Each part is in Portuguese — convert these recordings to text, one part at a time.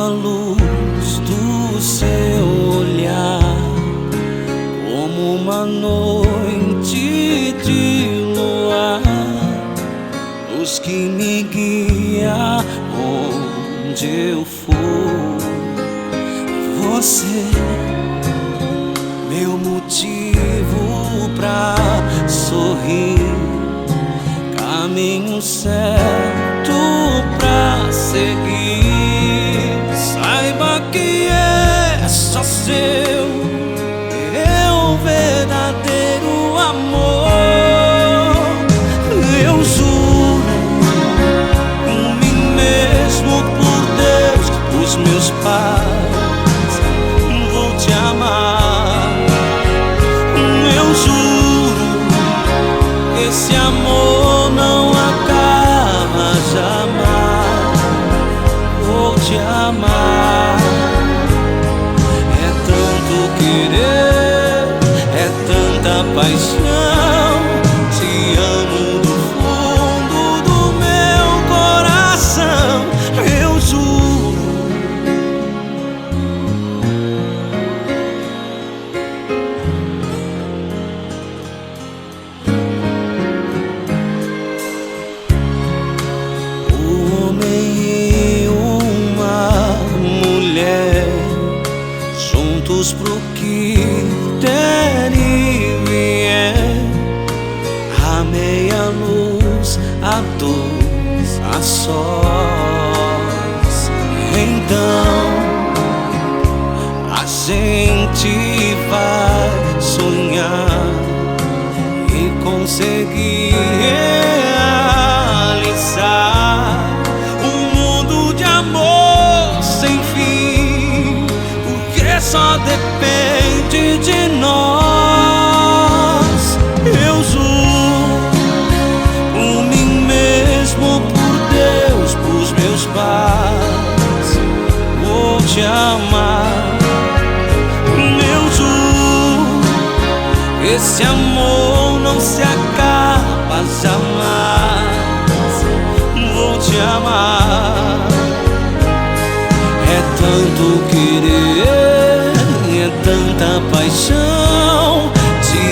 a luz do seu olhar, como uma noite de luar, luz que me guia onde eu for. Você, meu motivo pra sorrir, caminho certo pra seguir. Saiba que é só seu, meu verdadeiro amor. Eu juro por mim mesmo, por Deus, os meus pais, vou te amar. Eu juro que esse amor não acaba jamais. Vou te amar. É tanto querer, é tanta paixão. Te amo do fundo do meu coração. Eu juro. O homem e uma mulher, juntos pro que der e vier, a meia luz, a dois, a sós. Então a gente vai sonhar e conseguir realizar um mundo de amor sem fim, porque só depende de nós. Eu juro por mim mesmo, por Deus, pros meus pais, vou te amar. Eu juro, esse amor não se acaba jamais. Vou te amar. É tanto querer, é tanta paixão. Te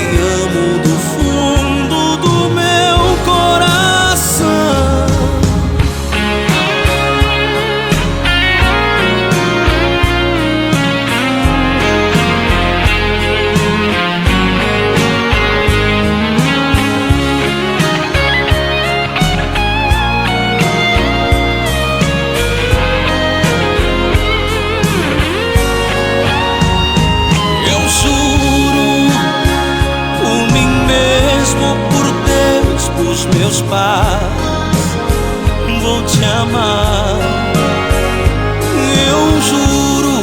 amo do fundo do meu coração. Eu juro por mim mesmo, por Deus, pros meus pais, vou te amar. Eu juro,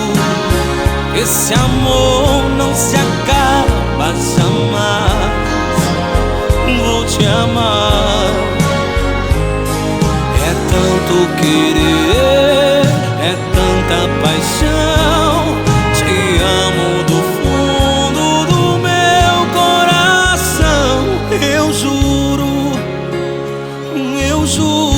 esse amor não se acaba jamais. Vou te amar. É tanto querer, é tanta paixão. Te amo do fundo do meu coração. Eu juro, eu juro.